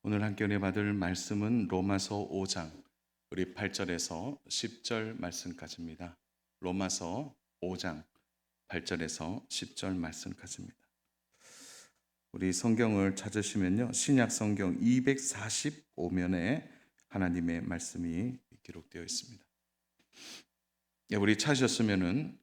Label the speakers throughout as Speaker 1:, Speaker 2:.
Speaker 1: 오늘 함께 은혜 받을 말씀은 로마서 5장 우리 8절에서 10절 말씀까지입니다. 로마서 5장 8절에서 10절 말씀까지입니다. 우리 성경을 찾으시면요. 신약 성경 245면에 하나님의 말씀이 기록되어 있습니다. 우리 찾으셨으면은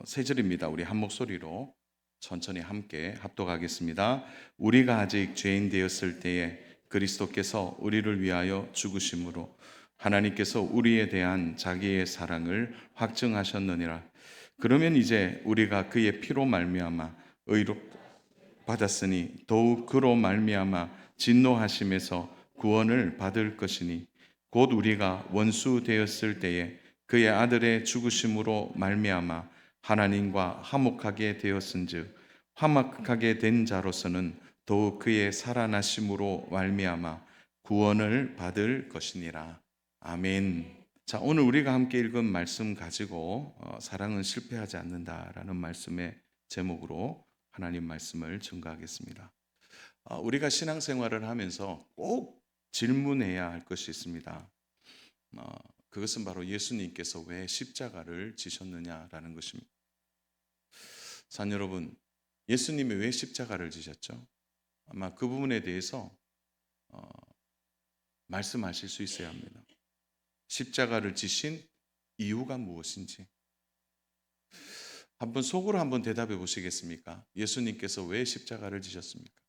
Speaker 1: 세 절입니다. 우리 한 목소리로 천천히 함께 합독하겠습니다. 우리가 아직 죄인 되었을 때에 그리스도께서 우리를 위하여 죽으심으로 하나님께서 우리에 대한 자기의 사랑을 확증하셨느니라. 그러면 이제 우리가 그의 피로 말미암아 의롭 받았으니 더욱 그로 말미암아 진노하심에서 구원을 받을 것이니 곧 우리가 원수 되었을 때에 그의 아들의 죽으심으로 말미암아 하나님과 화목하게 되었은즉 화목하게 된 자로서는 더욱 그의 살아나심으로 말미암아 구원을 받을 것이니라. 아멘. 자, 오늘 우리가 함께 읽은 말씀 가지고 사랑은 실패하지 않는다라는 말씀의 제목으로 하나님 말씀을 증거하겠습니다. 우리가 신앙생활을 하면서 꼭 질문해야 할 것이 있습니다. 그것은 바로 예수님께서 왜 십자가를 지셨느냐라는 것입니다. 산 여러분, 예수님이 왜 십자가를 지셨죠? 아마 그 부분에 대해서 말씀하실 수 있어야 합니다. 십자가를 지신 이유가 무엇인지 한번 속으로 한번 대답해 보시겠습니까? 예수님께서 왜 십자가를 지셨습니까?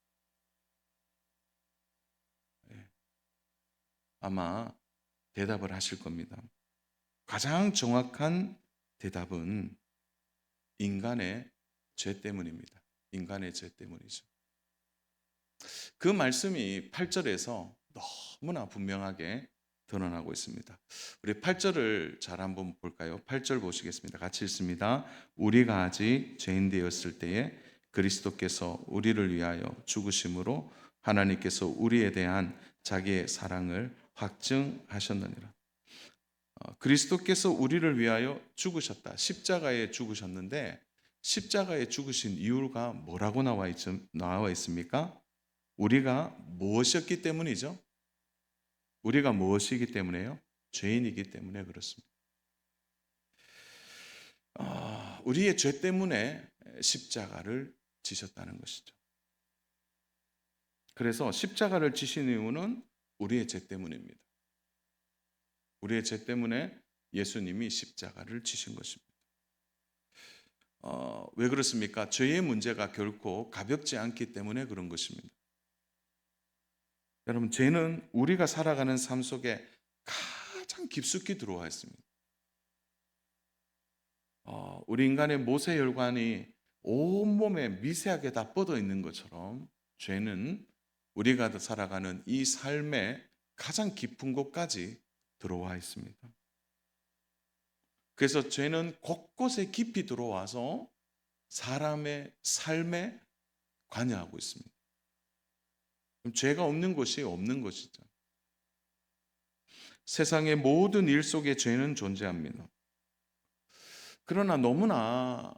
Speaker 1: 아마 대답을 하실 겁니다. 가장 정확한 대답은 인간의 죄 때문입니다. 인간의 죄 때문이죠. 그 말씀이 8절에서 너무나 분명하게 드러나고 있습니다. 우리 8절을 잘 한번 볼까요? 8절 보시겠습니다. 같이 읽습니다. 우리가 아직 죄인 되었을 때에 그리스도께서 우리를 위하여 죽으심으로 하나님께서 우리에 대한 자기의 사랑을 확증하셨느니라. 그리스도께서 우리를 위하여 죽으셨다. 십자가에 죽으셨는데 십자가에 죽으신 이유가 뭐라고 나와 있습니까? 우리가 무엇이었기 때문이죠? 우리가 무엇이기 때문에요? 죄인이기 때문에 그렇습니다. 우리의 죄 때문에 십자가를 지셨다는 것이죠. 그래서 십자가를 지신 이유는 우리의 죄 때문입니다. 우리의 죄 때문에 예수님이 십자가를 지신 것입니다. 왜 그렇습니까? 죄의 문제가 결코 가볍지 않기 때문에 그런 것입니다. 여러분, 죄는 우리가 살아가는 삶 속에 가장 깊숙이 들어와 있습니다. 우리 인간의 모세혈관이 온몸에 미세하게 다 뻗어 있는 것처럼 죄는 우리가 살아가는 이 삶의 가장 깊은 곳까지 들어와 있습니다. 그래서 죄는 곳곳에 깊이 들어와서 사람의 삶에 관여하고 있습니다. 그럼 죄가 없는 곳이 없는 것이죠. 세상의 모든 일 속에 죄는 존재합니다. 그러나 너무나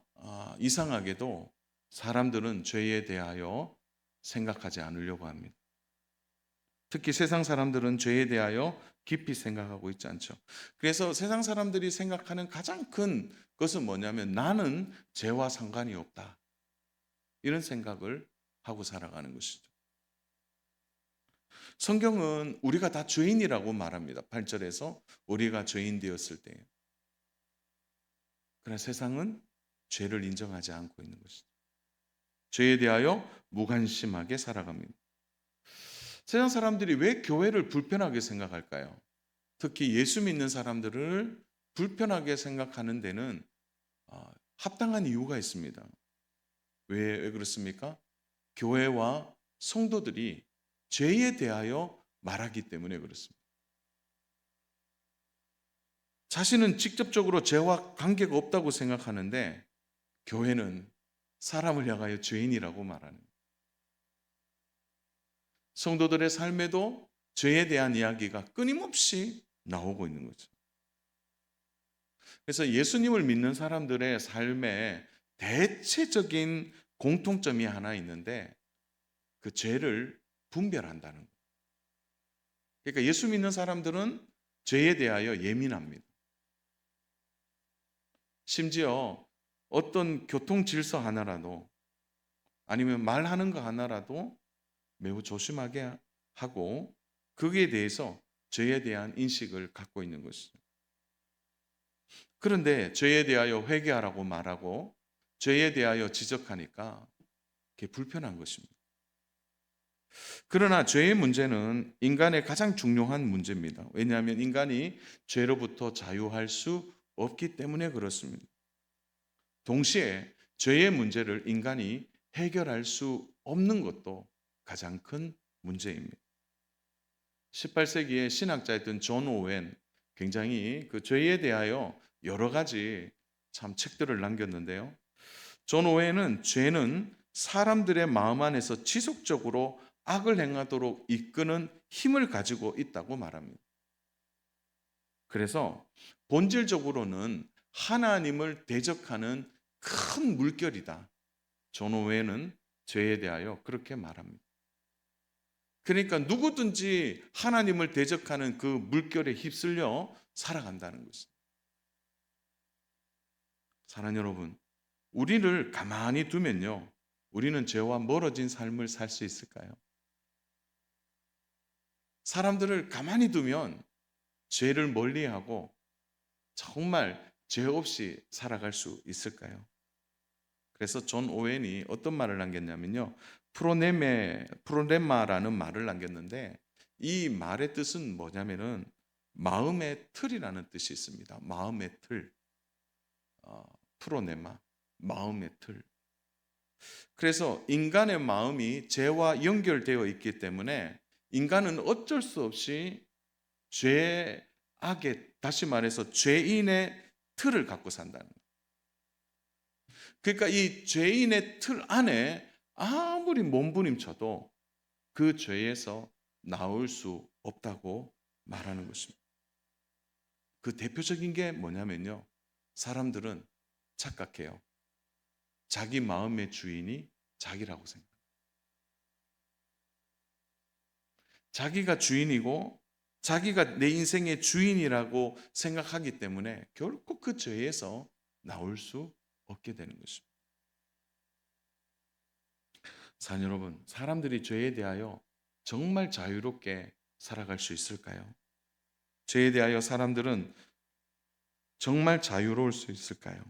Speaker 1: 이상하게도 사람들은 죄에 대하여 생각하지 않으려고 합니다. 특히 세상 사람들은 죄에 대하여 깊이 생각하고 있지 않죠. 그래서 세상 사람들이 생각하는 가장 큰 것은 뭐냐면 나는 죄와 상관이 없다. 이런 생각을 하고 살아가는 것이죠. 성경은 우리가 다 죄인이라고 말합니다. 8절에서 우리가 죄인 되었을 때에. 그러나 세상은 죄를 인정하지 않고 있는 것이죠. 죄에 대하여 무관심하게 살아갑니다. 세상 사람들이 왜 교회를 불편하게 생각할까요? 특히 예수 믿는 사람들을 불편하게 생각하는 데는 합당한 이유가 있습니다. 왜 그렇습니까? 교회와 성도들이 죄에 대하여 말하기 때문에 그렇습니다. 자신은 직접적으로 죄와 관계가 없다고 생각하는데 교회는 사람을 향하여 죄인이라고 말하는 거예요. 성도들의 삶에도 죄에 대한 이야기가 끊임없이 나오고 있는 거죠. 그래서 예수님을 믿는 사람들의 삶에 대체적인 공통점이 하나 있는데 그 죄를 분별한다는 거예요. 그러니까 예수 믿는 사람들은 죄에 대하여 예민합니다. 심지어 어떤 교통 질서 하나라도 아니면 말하는 거 하나라도 매우 조심하게 하고 거기에 대해서 죄에 대한 인식을 갖고 있는 것이죠. 그런데 죄에 대하여 회개하라고 말하고 죄에 대하여 지적하니까 그게 불편한 것입니다. 그러나 죄의 문제는 인간의 가장 중요한 문제입니다. 왜냐하면 인간이 죄로부터 자유할 수 없기 때문에 그렇습니다. 동시에 죄의 문제를 인간이 해결할 수 없는 것도 가장 큰 문제입니다. 18세기의 신학자였던 존 오웬, 굉장히 그 죄에 대하여 여러 가지 참 책들을 남겼는데요. 존 오웬은 죄는 사람들의 마음 안에서 지속적으로 악을 행하도록 이끄는 힘을 가지고 있다고 말합니다. 그래서 본질적으로는 하나님을 대적하는 큰 물결이다. 존 오웬은 죄에 대하여 그렇게 말합니다. 그러니까 누구든지 하나님을 대적하는 그 물결에 휩쓸려 살아간다는 것입니다. 사랑하는 여러분, 우리를 가만히 두면요, 우리는 죄와 멀어진 삶을 살 수 있을까요? 사람들을 가만히 두면 죄를 멀리하고 정말 죄 없이 살아갈 수 있을까요? 그래서 존 오웬이 어떤 말을 남겼냐면요, 프로네마라는 말을 남겼는데 이 말의 뜻은 뭐냐면은 마음의 틀이라는 뜻이 있습니다. 마음의 틀, 프로네마, 마음의 틀. 그래서 인간의 마음이 죄와 연결되어 있기 때문에 인간은 어쩔 수 없이 죄, 악의, 다시 말해서 죄인의 틀을 갖고 산다는 거예요. 그러니까 이 죄인의 틀 안에 아무리 몸부림쳐도 그 죄에서 나올 수 없다고 말하는 것입니다. 그 대표적인 게 뭐냐면요, 사람들은 착각해요. 자기 마음의 주인이 자기라고 생각해요. 자기가 주인이고 자기가 내 인생의 주인이라고 생각하기 때문에 결코 그 죄에서 나올 수 없게 되는 것입니다. 사랑하는 여러분, 사람들이 죄에 대하여 정말 자유롭게 살아갈 수 있을까요? 죄에 대하여 사람들은 정말 자유로울 수 있을까요?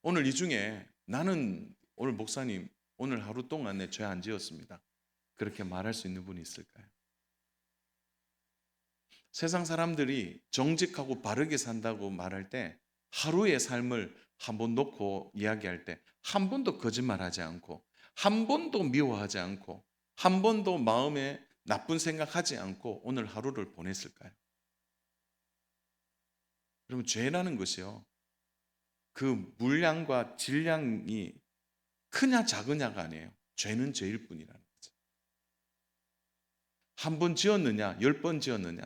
Speaker 1: 오늘 이 중에 나는 오늘 목사님 오늘 하루 동안 내 죄 안 지었습니다, 그렇게 말할 수 있는 분이 있을까요? 세상 사람들이 정직하고 바르게 산다고 말할 때 하루의 삶을 한번 놓고 이야기할 때 한 번도 거짓말하지 않고 한 번도 미워하지 않고 한 번도 마음에 나쁜 생각하지 않고 오늘 하루를 보냈을까요? 여러분, 죄라는 것이요, 그 물량과 질량이 크냐 작으냐가 아니에요. 죄는 죄일 뿐이라는 거죠. 한 번 지었느냐 10번 지었느냐,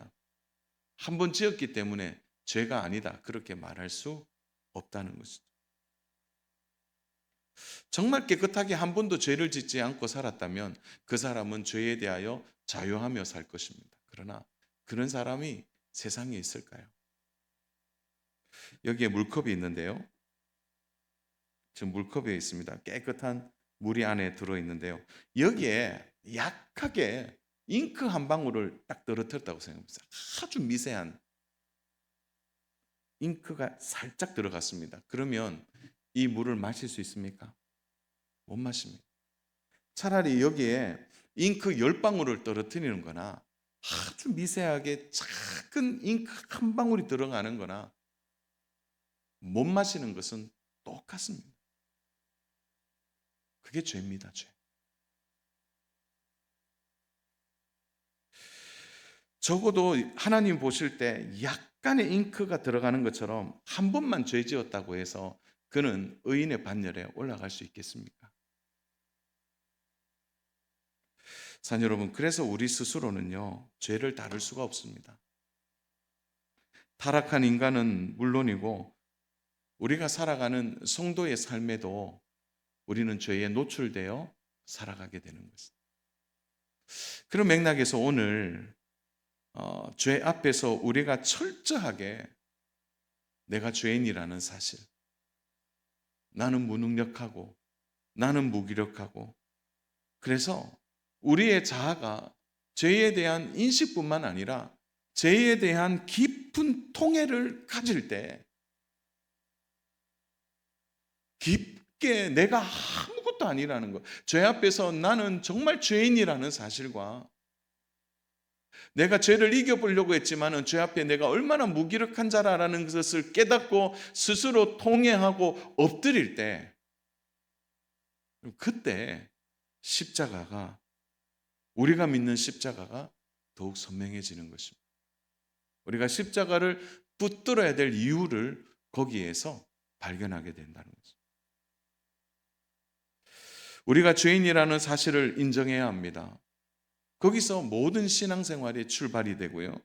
Speaker 1: 한 번 지었기 때문에 죄가 아니다 그렇게 말할 수 없다는 것이죠. 정말 깨끗하게 한 번도 죄를 짓지 않고 살았다면 그 사람은 죄에 대하여 자유하며 살 것입니다. 그러나 그런 사람이 세상에 있을까요? 여기에 물컵이 있는데요, 지금 물컵에 있습니다. 깨끗한 물이 안에 들어있는데요, 여기에 약하게 잉크 한 방울을 딱 떨어뜨렸다고 생각합니다. 아주 미세한 잉크가 살짝 들어갔습니다. 그러면 이 물을 마실 수 있습니까? 못 마십니다. 차라리 여기에 잉크 10방울을 떨어뜨리는 거나 아주 미세하게 작은 잉크 한 방울이 들어가는 거나 못 마시는 것은 똑같습니다. 그게 죄입니다, 죄. 적어도 하나님 보실 때 약간의 잉크가 들어가는 것처럼 한 번만 죄 지었다고 해서 그는 의인의 반열에 올라갈 수 있겠습니까? 사랑하는 여러분, 그래서 우리 스스로는요, 죄를 다룰 수가 없습니다. 타락한 인간은 물론이고 우리가 살아가는 성도의 삶에도 우리는 죄에 노출되어 살아가게 되는 것입니다. 그런 맥락에서 오늘 죄 앞에서 우리가 철저하게 내가 죄인이라는 사실, 나는 무능력하고 나는 무기력하고, 그래서 우리의 자아가 죄에 대한 인식뿐만 아니라 죄에 대한 깊은 통해를 가질 때 깊게 내가 아무것도 아니라는 것, 죄 앞에서 나는 정말 죄인이라는 사실과 내가 죄를 이겨보려고 했지만은 죄 앞에 내가 얼마나 무기력한 자라는 것을 깨닫고 스스로 통회하고 엎드릴 때, 그때 십자가가, 우리가 믿는 십자가가 더욱 선명해지는 것입니다. 우리가 십자가를 붙들어야 될 이유를 거기에서 발견하게 된다는 거죠. 우리가 죄인이라는 사실을 인정해야 합니다. 거기서 모든 신앙생활이 출발이 되고요.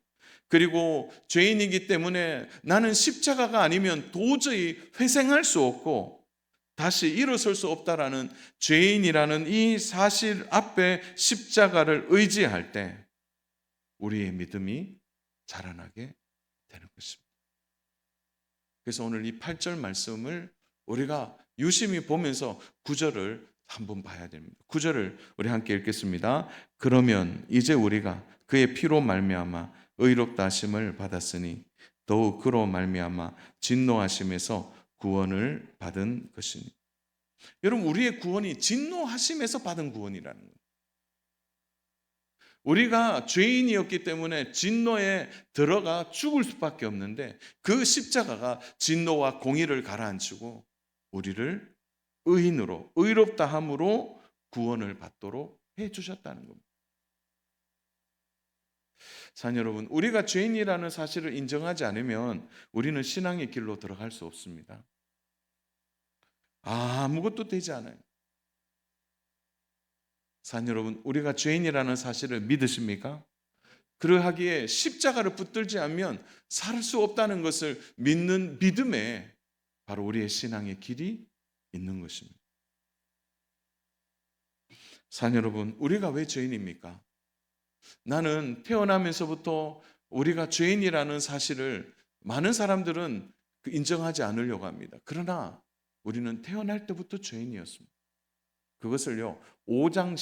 Speaker 1: 그리고 죄인이기 때문에 나는 십자가가 아니면 도저히 회생할 수 없고 다시 일어설 수 없다라는 죄인이라는 이 사실 앞에 십자가를 의지할 때 우리의 믿음이 자라나게 되는 것입니다. 그래서 오늘 이 8절 말씀을 우리가 유심히 보면서 9절을 한번 봐야 됩니다. 9절을 우리 함께 읽겠습니다. 그러면 이제 우리가 그의 피로 말미암아 의롭다 하심을 받았으니 더욱 그로 말미암아 진노하심에서 구원을 받은 것이니. 여러분, 우리의 구원이 진노하심에서 받은 구원이라는 거예요. 우리가 죄인이었기 때문에 진노에 들어가 죽을 수밖에 없는데 그 십자가가 진노와 공의를 가라앉히고 우리를 의인으로, 의롭다 함으로 구원을 받도록 해주셨다는 겁니다. 사랑 여러분, 우리가 죄인이라는 사실을 인정하지 않으면 우리는 신앙의 길로 들어갈 수 없습니다. 아무것도 되지 않아요. 사랑 여러분, 우리가 죄인이라는 사실을 믿으십니까? 그러하기에 십자가를 붙들지 않으면 살 수 없다는 것을 믿는 믿음에 바로 우리의 신앙의 길이 있는 것입니다. 사랑 여러분, 우리가 왜 죄인입니까? 나는 태어나면서부터 우리가 죄인이라는 사실을 많은 사람들은 인정하지 않으려고 합니다. 그러나 우리는 태어날 때부터 죄인이었습니다. 그것을요 5장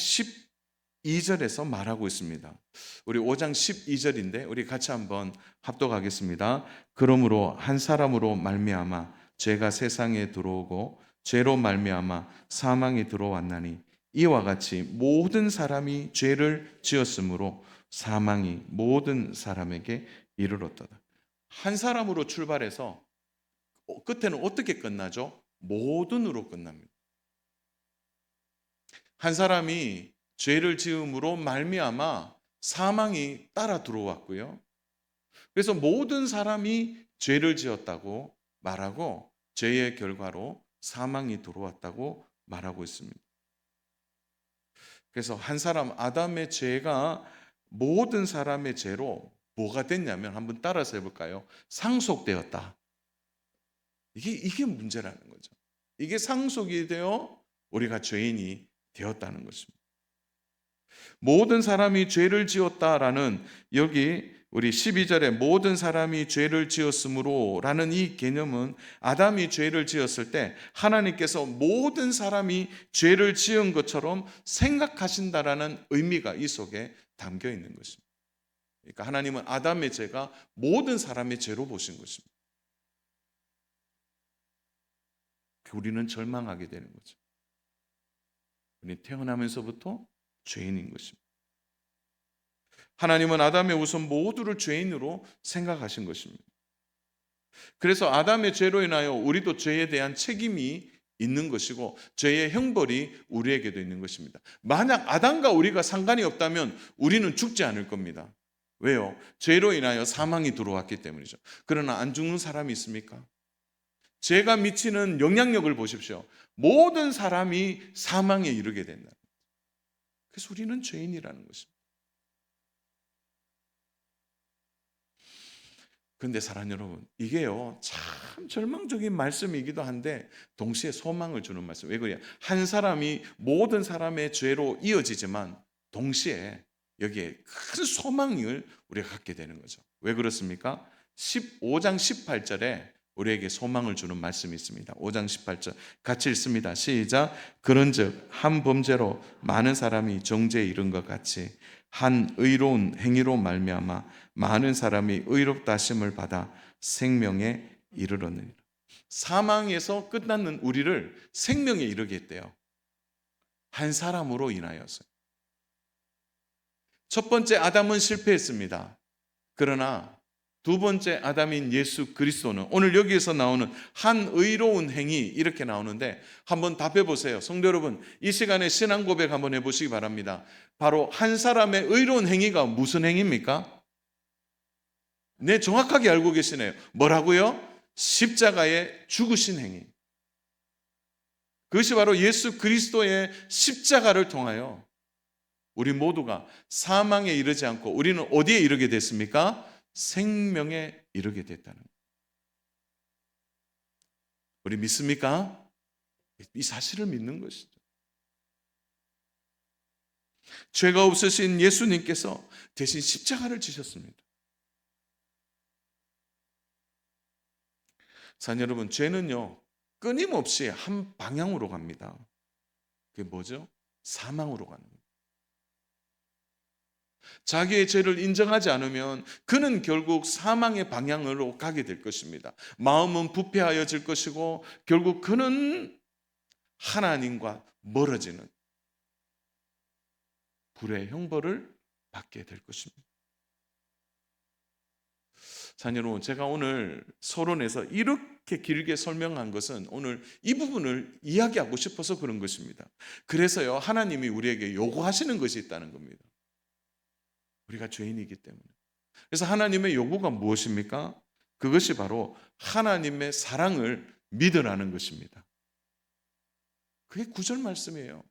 Speaker 1: 12절에서 말하고 있습니다. 우리 5장 12절인데 우리 같이 한번 합독하겠습니다. 그러므로 한 사람으로 말미암아 죄가 세상에 들어오고 죄로 말미암아 사망이 들어왔나니 이와 같이 모든 사람이 죄를 지었으므로 사망이 모든 사람에게 이르렀도다. 한 사람으로 출발해서 끝에는 어떻게 끝나죠? 모든으로 끝납니다. 한 사람이 죄를 지음으로 말미암아 사망이 따라 들어왔고요. 그래서 모든 사람이 죄를 지었다고 말하고 죄의 결과로 사망이 들어왔다고 말하고 있습니다. 그래서 한 사람 아담의 죄가 모든 사람의 죄로 뭐가 됐냐면 한번 따라서 해볼까요? 상속되었다. 이게 문제라는 거죠. 이게 상속이 되어 우리가 죄인이 되었다는 것입니다. 모든 사람이 죄를 지었다라는 여기 우리 12절에 모든 사람이 죄를 지었으므로 라는 이 개념은 아담이 죄를 지었을 때 하나님께서 모든 사람이 죄를 지은 것처럼 생각하신다라는 의미가 이 속에 담겨 있는 것입니다. 그러니까 하나님은 아담의 죄가 모든 사람의 죄로 보신 것입니다. 우리는 절망하게 되는 거죠. 우리 태어나면서부터 죄인인 것입니다. 하나님은 아담의 우선 모두를 죄인으로 생각하신 것입니다. 그래서 아담의 죄로 인하여 우리도 죄에 대한 책임이 있는 것이고 죄의 형벌이 우리에게도 있는 것입니다. 만약 아담과 우리가 상관이 없다면 우리는 죽지 않을 겁니다. 왜요? 죄로 인하여 사망이 들어왔기 때문이죠. 그러나 안 죽는 사람이 있습니까? 죄가 미치는 영향력을 보십시오. 모든 사람이 사망에 이르게 된다. 그래서 우리는 죄인이라는 것입니다. 그런데 사랑하는 여러분, 이게요 참 절망적인 말씀이기도 한데 동시에 소망을 주는 말씀. 왜 그래요? 한 사람이 모든 사람의 죄로 이어지지만 동시에 여기에 큰 소망을 우리가 갖게 되는 거죠. 왜 그렇습니까? 15장 18절에 우리에게 소망을 주는 말씀이 있습니다. 5장 18절 같이 읽습니다. 시작. 그런즉 한 범죄로 많은 사람이 정죄에 이른 것 같이 한 의로운 행위로 말미암아 많은 사람이 의롭다 하심을 받아 생명에 이르렀느니라. 사망에서 끝났는 우리를 생명에 이르게 했대요. 한 사람으로 인하여서. 첫 번째 아담은 실패했습니다. 그러나 두 번째 아담인 예수 그리스도는 오늘 여기에서 나오는 한 의로운 행위 이렇게 나오는데 한번 답해 보세요. 성도 여러분, 이 시간에 신앙 고백 한번 해보시기 바랍니다. 바로 한 사람의 의로운 행위가 무슨 행위입니까? 네, 정확하게 알고 계시네요. 뭐라고요? 십자가에 죽으신 행위. 그것이 바로 예수 그리스도의 십자가를 통하여 우리 모두가 사망에 이르지 않고 우리는 어디에 이르게 됐습니까? 생명에 이르게 됐다는 거예요. 우리 믿습니까? 이 사실을 믿는 것이죠. 죄가 없으신 예수님께서 대신 십자가를 지셨습니다. 사랑 여러분, 죄는요 끊임없이 한 방향으로 갑니다. 그게 뭐죠? 사망으로 가는 거예요. 자기의 죄를 인정하지 않으면 그는 결국 사망의 방향으로 가게 될 것입니다. 마음은 부패하여질 것이고 결국 그는 하나님과 멀어지는 불의 형벌을 받게 될 것입니다. 자, 여러분, 제가 오늘 서론에서 이렇게 길게 설명한 것은 오늘 이 부분을 이야기하고 싶어서 그런 것입니다. 그래서요, 하나님이 우리에게 요구하시는 것이 있다는 겁니다. 우리가 죄인이기 때문에. 그래서 하나님의 요구가 무엇입니까? 그것이 바로 하나님의 사랑을 믿으라는 것입니다. 그게 9절 말씀이에요.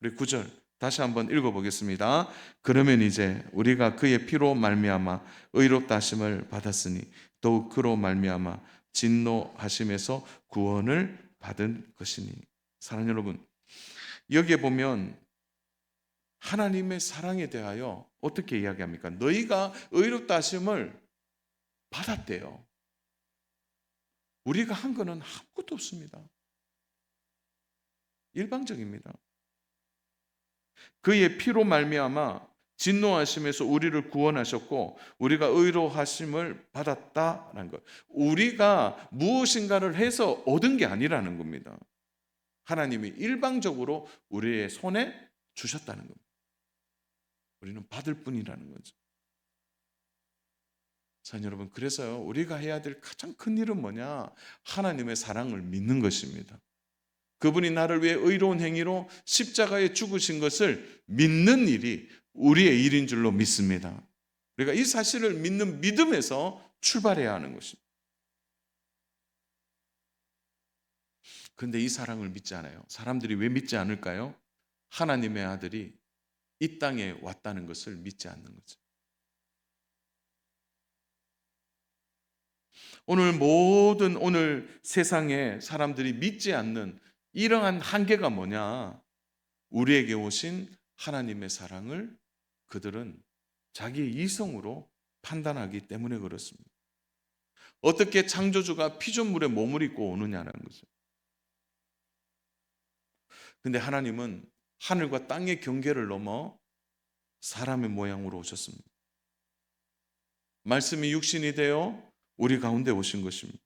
Speaker 1: 우리 9절 다시 한번 읽어보겠습니다. 그러면 이제 우리가 그의 피로 말미암아 의롭다 하심을 받았으니 더욱 그로 말미암아 진노하심에서 구원을 받은 것이니. 사랑하는 여러분, 여기에 보면 하나님의 사랑에 대하여 어떻게 이야기합니까? 너희가 의롭다 하심을 받았대요. 우리가 한 거는 아무것도 없습니다. 일방적입니다. 그의 피로 말미암아 진노하심에서 우리를 구원하셨고 우리가 의로하심을 받았다라는 것. 우리가 무엇인가를 해서 얻은 게 아니라는 겁니다. 하나님이 일방적으로 우리의 손에 주셨다는 겁니다. 우리는 받을 뿐이라는 거죠. 자, 여러분, 그래서요 우리가 해야 될 가장 큰 일은 뭐냐? 하나님의 사랑을 믿는 것입니다. 그분이 나를 위해 의로운 행위로 십자가에 죽으신 것을 믿는 일이 우리의 일인 줄로 믿습니다. 우리가 이 사실을 믿는 믿음에서 출발해야 하는 것입니다. 그런데 이 사랑을 믿지 않아요. 사람들이 왜 믿지 않을까요? 하나님의 아들이 이 땅에 왔다는 것을 믿지 않는 거죠. 오늘 세상에 사람들이 믿지 않는 이러한 한계가 뭐냐? 우리에게 오신 하나님의 사랑을 그들은 자기의 이성으로 판단하기 때문에 그렇습니다. 어떻게 창조주가 피조물에 몸을 입고 오느냐는 거죠. 근데 하나님은 하늘과 땅의 경계를 넘어 사람의 모양으로 오셨습니다. 말씀이 육신이 되어 우리 가운데 오신 것입니다.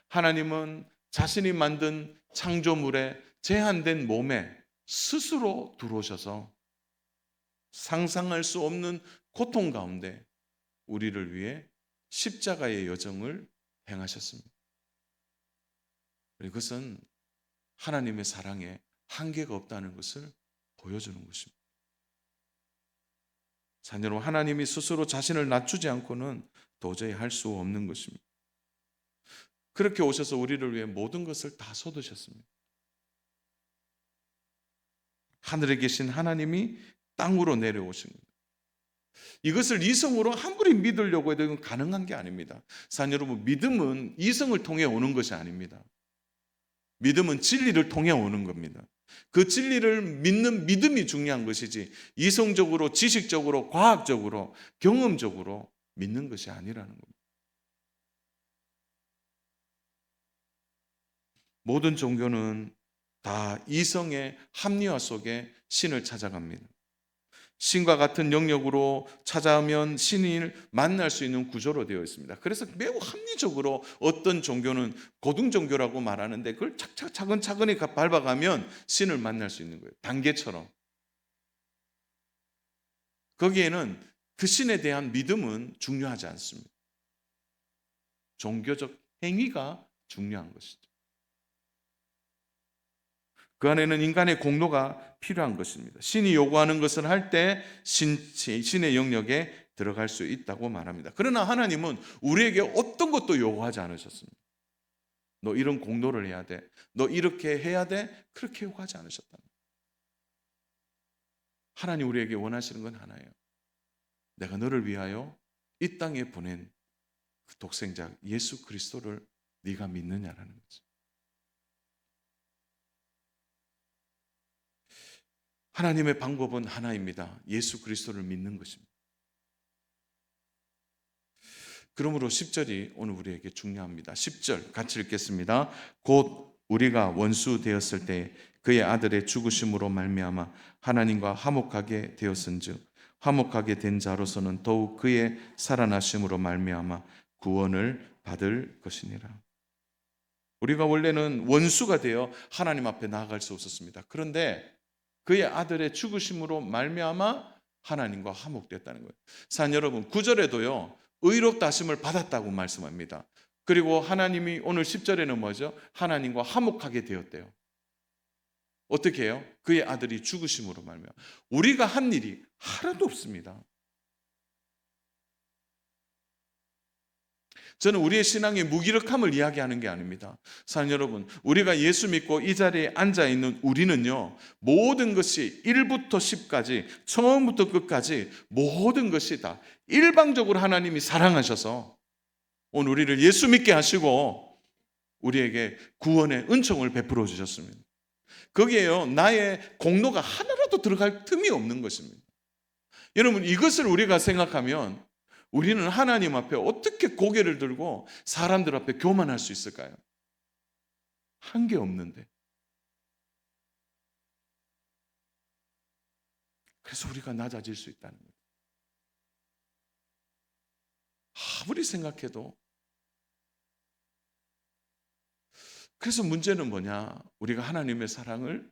Speaker 1: 하나님은 자신이 만든 창조물의 제한된 몸에 스스로 들어오셔서 상상할 수 없는 고통 가운데 우리를 위해 십자가의 여정을 행하셨습니다. 이것은 하나님의 사랑에 한계가 없다는 것을 보여주는 것입니다. 자녀로 하나님이 스스로 자신을 낮추지 않고는 도저히 할 수 없는 것입니다. 그렇게 오셔서 우리를 위해 모든 것을 다 쏟으셨습니다. 하늘에 계신 하나님이 땅으로 내려오신 겁니다. 이것을 이성으로 아무리 믿으려고 해도 이건 가능한 게 아닙니다. 사랑 여러분, 믿음은 이성을 통해 오는 것이 아닙니다. 믿음은 진리를 통해 오는 겁니다. 그 진리를 믿는 믿음이 중요한 것이지 이성적으로, 지식적으로, 과학적으로, 경험적으로 믿는 것이 아니라는 겁니다. 모든 종교는 다 이성의 합리화 속에 신을 찾아갑니다. 신과 같은 영역으로 찾아오면 신을 만날 수 있는 구조로 되어 있습니다. 그래서 매우 합리적으로 어떤 종교는 고등 종교라고 말하는데 그걸 차근차근히 밟아가면 신을 만날 수 있는 거예요. 단계처럼. 거기에는 그 신에 대한 믿음은 중요하지 않습니다. 종교적 행위가 중요한 것이죠. 그 안에는 인간의 공로가 필요한 것입니다. 신이 요구하는 것을 할 때 신의 영역에 들어갈 수 있다고 말합니다. 그러나 하나님은 우리에게 어떤 것도 요구하지 않으셨습니다. 너 이런 공로를 해야 돼. 너 이렇게 해야 돼. 그렇게 요구하지 않으셨다. 하나님 우리에게 원하시는 건 하나예요. 내가 너를 위하여 이 땅에 보낸 그 독생자 예수 그리스도를 네가 믿느냐라는 거죠. 하나님의 방법은 하나입니다. 예수 그리스도를 믿는 것입니다. 그러므로 10절이 오늘 우리에게 중요합니다. 10절 같이 읽겠습니다. 곧 우리가 원수 되었을 때 그의 아들의 죽으심으로 말미암아 하나님과 화목하게 되었은즉 화목하게 된 자로서는 더욱 그의 살아나심으로 말미암아 구원을 받을 것이니라. 우리가 원래는 원수가 되어 하나님 앞에 나아갈 수 없었습니다. 그런데 그의 아들의 죽으심으로 말미암아 하나님과 화목됐다는 거예요. 사랑 여러분, 9절에도요. 의롭다 하심을 받았다고 말씀합니다. 그리고 하나님이 오늘 10절에는 뭐죠? 하나님과 화목하게 되었대요. 어떻게 해요? 그의 아들이 죽으심으로 말미암아. 우리가 한 일이 하나도 없습니다. 저는 우리의 신앙의 무기력함을 이야기하는 게 아닙니다. 사랑 여러분, 우리가 예수 믿고 이 자리에 앉아있는 우리는요, 모든 것이 1부터 10까지, 처음부터 끝까지 모든 것이 다 일방적으로 하나님이 사랑하셔서 오늘 우리를 예수 믿게 하시고 우리에게 구원의 은총을 베풀어 주셨습니다. 거기에요, 나의 공로가 하나라도 들어갈 틈이 없는 것입니다. 여러분, 이것을 우리가 생각하면 우리는 하나님 앞에 어떻게 고개를 들고 사람들 앞에 교만할 수 있을까요? 한 게 없는데. 그래서 우리가 낮아질 수 있다는 거예요. 아무리 생각해도. 그래서 문제는 뭐냐? 우리가 하나님의 사랑을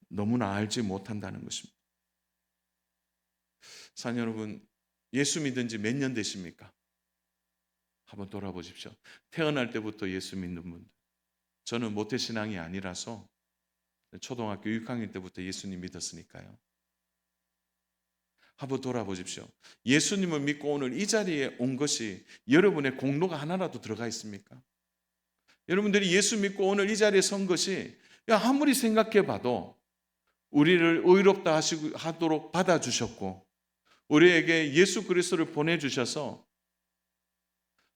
Speaker 1: 너무나 알지 못한다는 것입니다. 사랑 여러분, 예수 믿은 지 몇 년 되십니까? 한번 돌아보십시오. 태어날 때부터 예수 믿는 분들. 저는 모태신앙이 아니라서 초등학교 6학년 때부터 예수님 믿었으니까요. 한번 돌아보십시오. 예수님을 믿고 오늘 이 자리에 온 것이 여러분의 공로가 하나라도 들어가 있습니까? 여러분들이 예수 믿고 오늘 이 자리에 선 것이 아무리 생각해 봐도 우리를 의롭다 하도록 받아주셨고 우리에게 예수 그리스도를 보내주셔서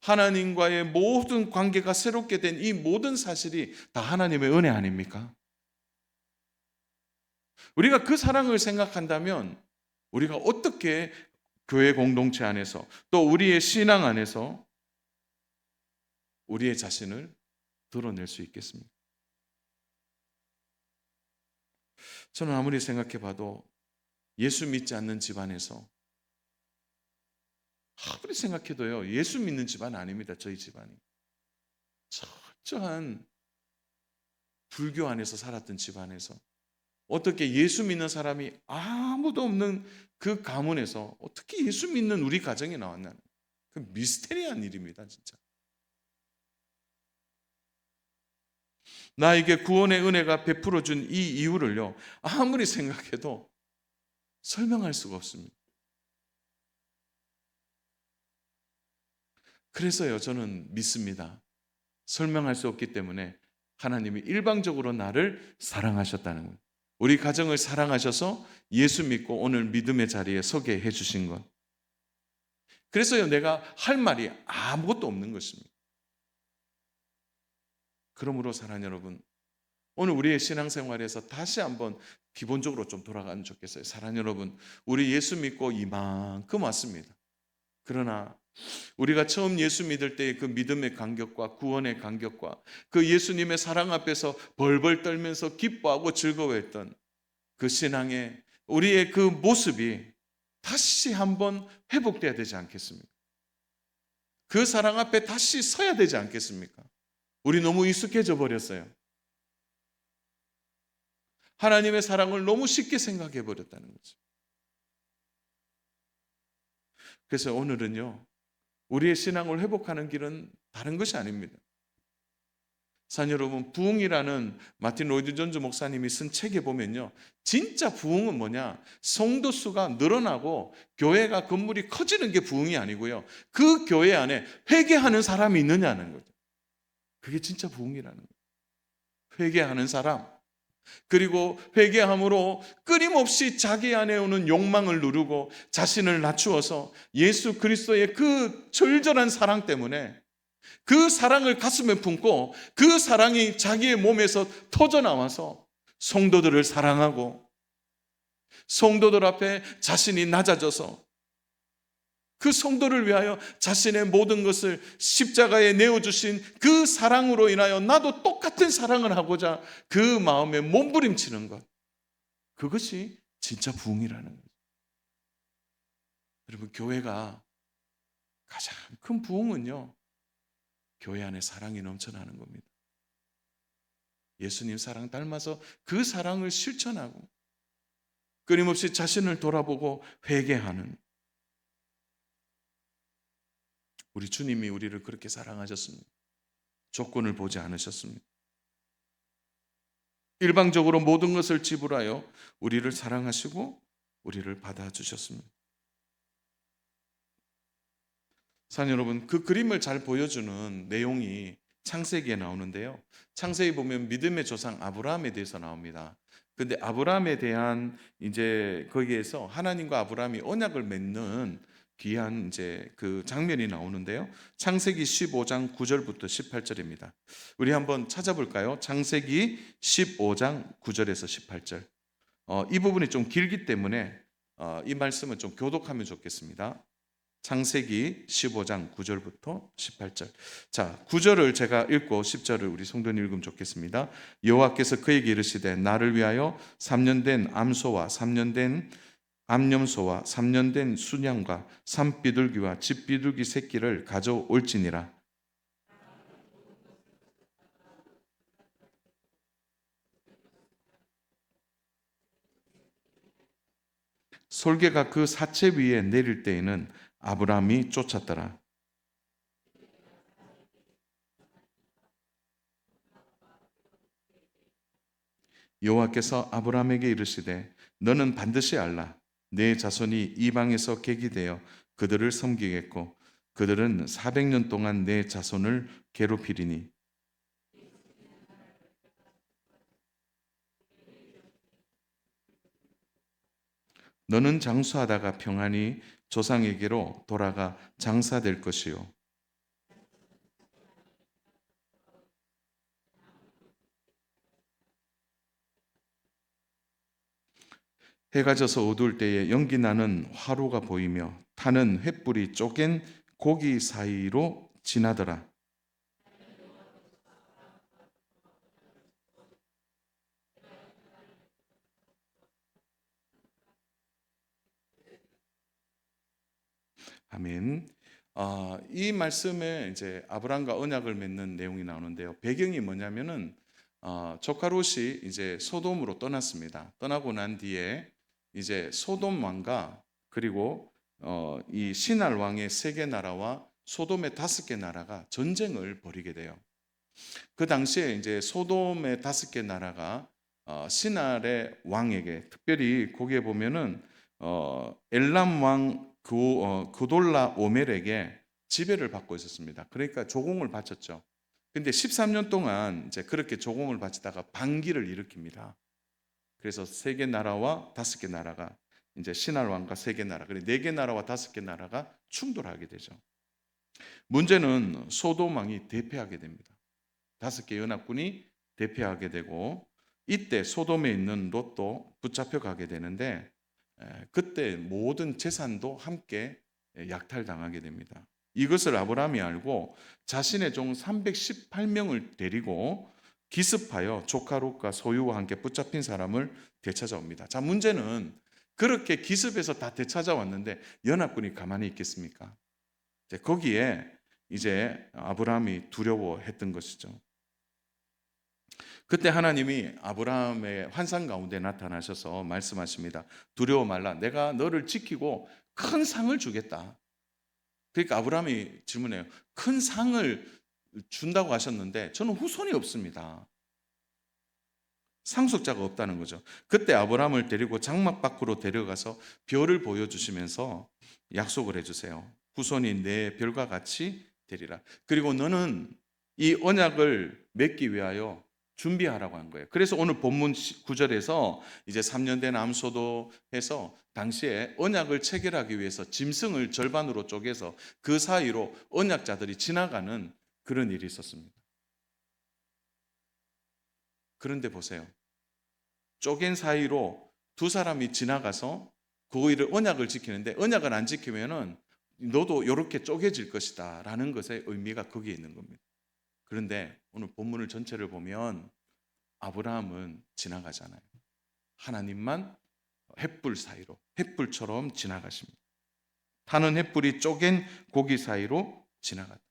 Speaker 1: 하나님과의 모든 관계가 새롭게 된 이 모든 사실이 다 하나님의 은혜 아닙니까? 우리가 그 사랑을 생각한다면 우리가 어떻게 교회 공동체 안에서 또 우리의 신앙 안에서 우리의 자신을 드러낼 수 있겠습니까? 저는 아무리 생각해 봐도 예수 믿지 않는 집안에서 아무리 생각해도요, 예수 믿는 집안 아닙니다. 저희 집안이. 철저한 불교 안에서 살았던 집안에서 어떻게 예수 믿는 사람이 아무도 없는 그 가문에서 어떻게 예수 믿는 우리 가정이 나왔나? 그 미스테리한 일입니다, 진짜. 나에게 구원의 은혜가 베풀어 준 이 이유를요, 아무리 생각해도 설명할 수가 없습니다. 그래서요, 저는 믿습니다. 설명할 수 없기 때문에 하나님이 일방적으로 나를 사랑하셨다는 거예요. 우리 가정을 사랑하셔서 예수 믿고 오늘 믿음의 자리에 서게 해주신 것. 그래서요, 내가 할 말이 아무것도 없는 것입니다. 그러므로 사랑하는 여러분, 오늘 우리의 신앙생활에서 다시 한번 기본적으로 좀 돌아가면 좋겠어요. 사랑하는 여러분, 우리 예수 믿고 이만큼 왔습니다. 그러나 우리가 처음 예수 믿을 때의 그 믿음의 간격과 구원의 간격과 그 예수님의 사랑 앞에서 벌벌 떨면서 기뻐하고 즐거워했던 그 신앙의 우리의 그 모습이 다시 한번 회복돼야 되지 않겠습니까? 그 사랑 앞에 다시 서야 되지 않겠습니까? 우리 너무 익숙해져 버렸어요. 하나님의 사랑을 너무 쉽게 생각해 버렸다는 거죠. 그래서 오늘은요, 우리의 신앙을 회복하는 길은 다른 것이 아닙니다. 사랑 여러분, 부흥이라는 마틴 로이드 존즈 목사님이 쓴 책에 보면요, 진짜 부흥은 뭐냐? 성도 수가 늘어나고 교회가 건물이 커지는 게 부흥이 아니고요, 그 교회 안에 회개하는 사람이 있느냐는 거죠. 그게 진짜 부흥이라는 거예요. 회개하는 사람, 그리고 회개함으로 끊임없이 자기 안에 오는 욕망을 누르고 자신을 낮추어서 예수 그리스도의 그 절절한 사랑 때문에 그 사랑을 가슴에 품고 그 사랑이 자기의 몸에서 터져 나와서 성도들을 사랑하고 성도들 앞에 자신이 낮아져서 그 성도를 위하여 자신의 모든 것을 십자가에 내어주신 그 사랑으로 인하여 나도 똑같은 사랑을 하고자 그 마음에 몸부림치는 것, 그것이 진짜 부흥이라는 거죠. 여러분, 교회가 가장 큰 부흥은요, 교회 안에 사랑이 넘쳐나는 겁니다. 예수님 사랑 닮아서 그 사랑을 실천하고 끊임없이 자신을 돌아보고 회개하는, 우리 주님이 우리를 그렇게 사랑하셨습니다. 조건을 보지 않으셨습니다. 일방적으로 모든 것을 지불하여 우리를 사랑하시고 우리를 받아주셨습니다. 사랑 여러분, 그 그림을 잘 보여주는 내용이 창세기에 나오는데요, 창세기 보면 믿음의 조상 아브라함에 대해서 나옵니다. 근데 아브라함에 대한 이제 거기에서 하나님과 아브라함이 언약을 맺는 귀한 이제 그 장면이 나오는데요, 창세기 15장 9절부터 18절입니다. 우리 한번 찾아볼까요? 창세기 15장 9절에서 18절. 이 부분이 좀 길기 때문에 이 말씀은 좀 교독하면 좋겠습니다. 창세기 15장 9절부터 18절. 자, 9절을 제가 읽고 10절을 우리 성도님 읽으면 좋겠습니다. 여호와께서 그에게 이르시되 나를 위하여 3년 된 암소와 3년 된 암염소와 3년 된 순양과 산비둘기와 집비둘기 새끼를 가져올지니라. 솔개가 그 사체 위에 내릴 때에는 아브라함이 쫓았더라. 여호와께서 아브라함에게 이르시되 너는 반드시 알라. 내 자손이 이방에서 객이 되어 그들을 섬기겠고 그들은 400년 동안 내 자손을 괴롭히리니 너는 장수하다가 평안히 조상에게로 돌아가 장사될 것이요. 해가 져서 어두울 때에 연기 나는 화로가 보이며 타는 횃불이 쪼갠 고기 사이로 지나더라. 아멘. 이 말씀에 이제 아브라함과 언약을 맺는 내용이 나오는데요, 배경이 뭐냐면은 조카 롯이 이제 소돔으로 떠났습니다. 떠나고 난 뒤에 이제 소돔 왕과 그리고 이 시날 왕의 3개 나라와 소돔의 5개 나라가 전쟁을 벌이게 돼요. 그 당시에 이제 소돔의 5개 나라가 시날의 왕에게, 특별히 거기에 보면은 엘람 왕 그돌라 오멜에게 지배를 받고 있었습니다. 그러니까 조공을 바쳤죠. 근데 13년 동안 이제 그렇게 조공을 바치다가 반기를 일으킵니다. 그래서 3개 나라와 5개 나라가 이제 신할 왕과 3개 나라, 그리고 4개 나라와 5개 나라가 충돌하게 되죠. 문제는 소돔 왕이 대패하게 됩니다. 5개 연합군이 대피하게 되고, 이때 소돔에 있는 롯도 붙잡혀 가게 되는데, 그때 모든 재산도 함께 약탈당하게 됩니다. 이것을 아브라함이 알고 자신의 종 318명을 데리고 기습하여 조카 롯과 소유와 함께 붙잡힌 사람을 되찾아옵니다. 자, 문제는 그렇게 기습해서 다 되찾아왔는데 연합군이 가만히 있겠습니까? 거기에 이제 아브라함이 두려워했던 것이죠. 그때 하나님이 아브라함의 환상 가운데 나타나셔서 말씀하십니다. 두려워 말라. 내가 너를 지키고 큰 상을 주겠다. 그러니까 아브라함이 질문해요. 큰 상을 준다고 하셨는데 저는 후손이 없습니다. 상속자가 없다는 거죠. 그때 아브라함을 데리고 장막 밖으로 데려가서 별을 보여주시면서 약속을 해주세요. 후손이 내 별과 같이 되리라. 그리고 너는 이 언약을 맺기 위하여 준비하라고 한 거예요. 그래서 오늘 본문 9절에서 이제 3년 된 암소도 해서 당시에 언약을 체결하기 위해서 짐승을 절반으로 쪼개서 그 사이로 언약자들이 지나가는 그런 일이 있었습니다. 그런데 보세요. 쪼갠 사이로 두 사람이 지나가서 그 언약을 지키는데 언약을 안 지키면은 너도 이렇게 쪼개질 것이다 라는 것의 의미가 거기에 있는 겁니다. 그런데 오늘 본문을 전체를 보면 아브라함은 지나가잖아요. 하나님만 횃불 사이로, 횃불처럼 지나가십니다. 타는 횃불이 쪼갠 고기 사이로 지나갔다.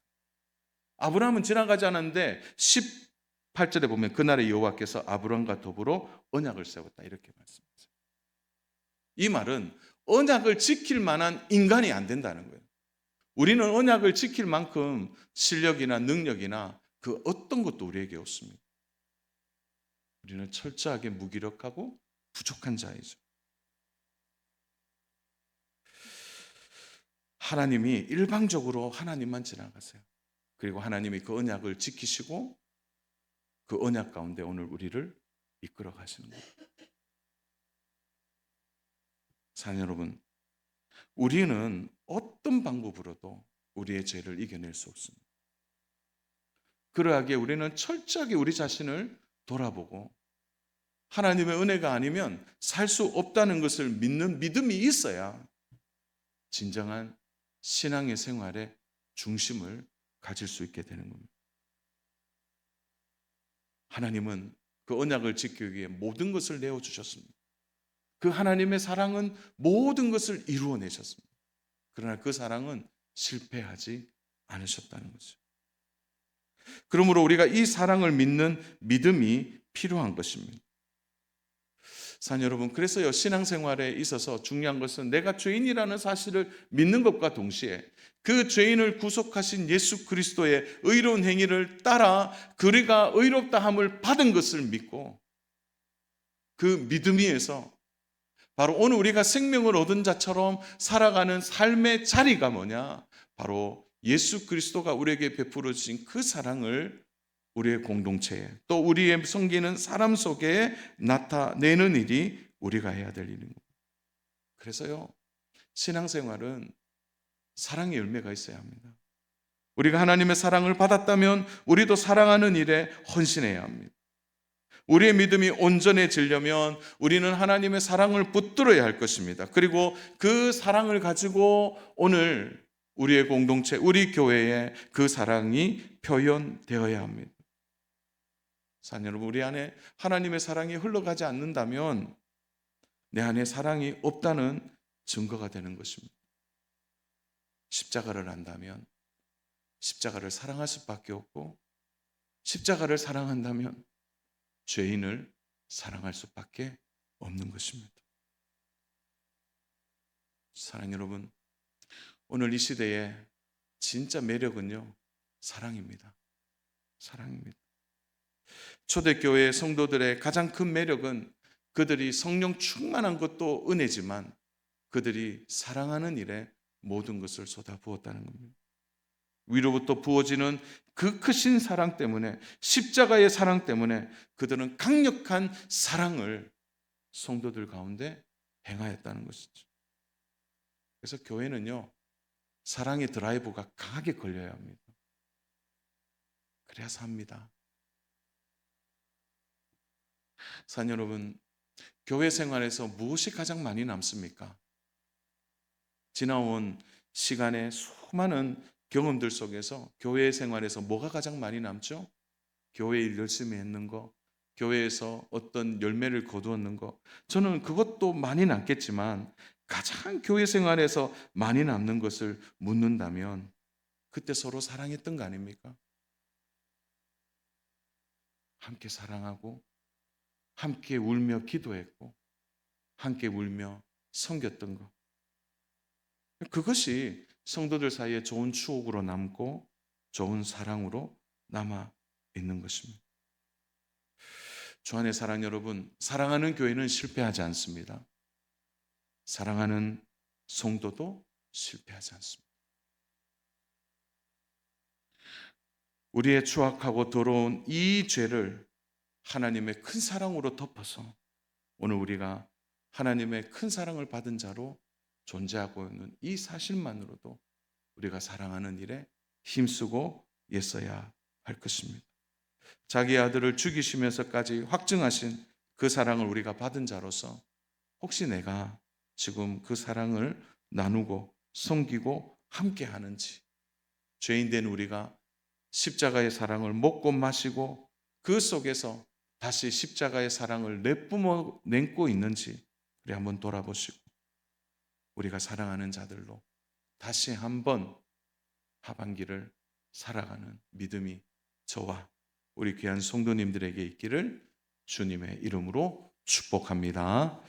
Speaker 1: 아브라함은 지나가지 않았는데 18절에 보면 그날의 여호와께서 아브라함과 더불어 언약을 세웠다 이렇게 말씀하세요. 이 말은 언약을 지킬 만한 인간이 안 된다는 거예요. 우리는 언약을 지킬 만큼 실력이나 능력이나 그 어떤 것도 우리에게 없습니다. 우리는 철저하게 무기력하고 부족한 자이죠. 하나님이 일방적으로 하나님만 지나가세요. 그리고 하나님이 그 언약을 지키시고 그 언약 가운데 오늘 우리를 이끌어 가시는 거예요. 사랑 여러분, 우리는 어떤 방법으로도 우리의 죄를 이겨낼 수 없습니다. 그러하기에 우리는 철저하게 우리 자신을 돌아보고 하나님의 은혜가 아니면 살 수 없다는 것을 믿는 믿음이 있어야 진정한 신앙의 생활의 중심을 가질 수 있게 되는 겁니다. 하나님은 그 언약을 지키기 위해 모든 것을 내어주셨습니다. 그 하나님의 사랑은 모든 것을 이루어내셨습니다. 그러나 그 사랑은 실패하지 않으셨다는 거죠. 그러므로 우리가 이 사랑을 믿는 믿음이 필요한 것입니다. 사랑 여러분, 그래서요 신앙생활에 있어서 중요한 것은 내가 죄인이라는 사실을 믿는 것과 동시에 그 죄인을 구속하신 예수 그리스도의 의로운 행위를 따라 그가 의롭다함을 받은 것을 믿고 그 믿음 위에서 바로 오늘 우리가 생명을 얻은 자처럼 살아가는 삶의 자리가 뭐냐? 바로 예수 그리스도가 우리에게 베풀어 주신 그 사랑을 우리의 공동체에 또 우리의 섬기는 사람 속에 나타내는 일이 우리가 해야 될 일입니다. 그래서요 신앙생활은 사랑의 열매가 있어야 합니다. 우리가 하나님의 사랑을 받았다면 우리도 사랑하는 일에 헌신해야 합니다. 우리의 믿음이 온전해지려면 우리는 하나님의 사랑을 붙들어야 할 것입니다. 그리고 그 사랑을 가지고 오늘 우리의 공동체, 우리 교회에 그 사랑이 표현되어야 합니다. 사랑 여러분, 우리 안에 하나님의 사랑이 흘러가지 않는다면 내 안에 사랑이 없다는 증거가 되는 것입니다. 십자가를 안다면 십자가를 사랑할 수밖에 없고 십자가를 사랑한다면 죄인을 사랑할 수밖에 없는 것입니다. 사랑 여러분, 오늘 이 시대의 진짜 매력은요 사랑입니다. 사랑입니다. 초대교회 성도들의 가장 큰 매력은 그들이 성령 충만한 것도 은혜지만 그들이 사랑하는 일에 모든 것을 쏟아부었다는 겁니다. 위로부터 부어지는 그 크신 사랑 때문에, 십자가의 사랑 때문에 그들은 강력한 사랑을 성도들 가운데 행하였다는 것이죠. 그래서 교회는요 사랑의 드라이브가 강하게 걸려야 합니다. 그래야 삽니다. 사랑 여러분, 교회 생활에서 무엇이 가장 많이 남습니까? 지나온 시간의 수많은 경험들 속에서 교회 생활에서 뭐가 가장 많이 남죠? 교회 일 열심히 했는 거, 교회에서 어떤 열매를 거두었는 거. 저는 그것도 많이 남겠지만 가장 교회 생활에서 많이 남는 것을 묻는다면 그때 서로 사랑했던 거 아닙니까? 함께 사랑하고 함께 울며 기도했고 함께 울며 섬겼던 것. 그것이 성도들 사이에 좋은 추억으로 남고 좋은 사랑으로 남아 있는 것입니다. 주안의 사랑 여러분, 사랑하는 교회는 실패하지 않습니다. 사랑하는 성도도 실패하지 않습니다. 우리의 추악하고 더러운 이 죄를 하나님의 큰 사랑으로 덮어서 오늘 우리가 하나님의 큰 사랑을 받은 자로 존재하고 있는 이 사실만으로도 우리가 사랑하는 일에 힘쓰고 애써야 할 것입니다. 자기 아들을 죽이시면서까지 확증하신 그 사랑을 우리가 받은 자로서 혹시 내가 지금 그 사랑을 나누고 섬기고 함께 하는지, 죄인 된 우리가 십자가의 사랑을 먹고 마시고 그 속에서 다시 십자가의 사랑을 내뿜고 있는지 우리 한번 돌아보시고 우리가 사랑하는 자들로 다시 한번 하반기를 살아가는 믿음이 저와 우리 귀한 성도님들에게 있기를 주님의 이름으로 축복합니다.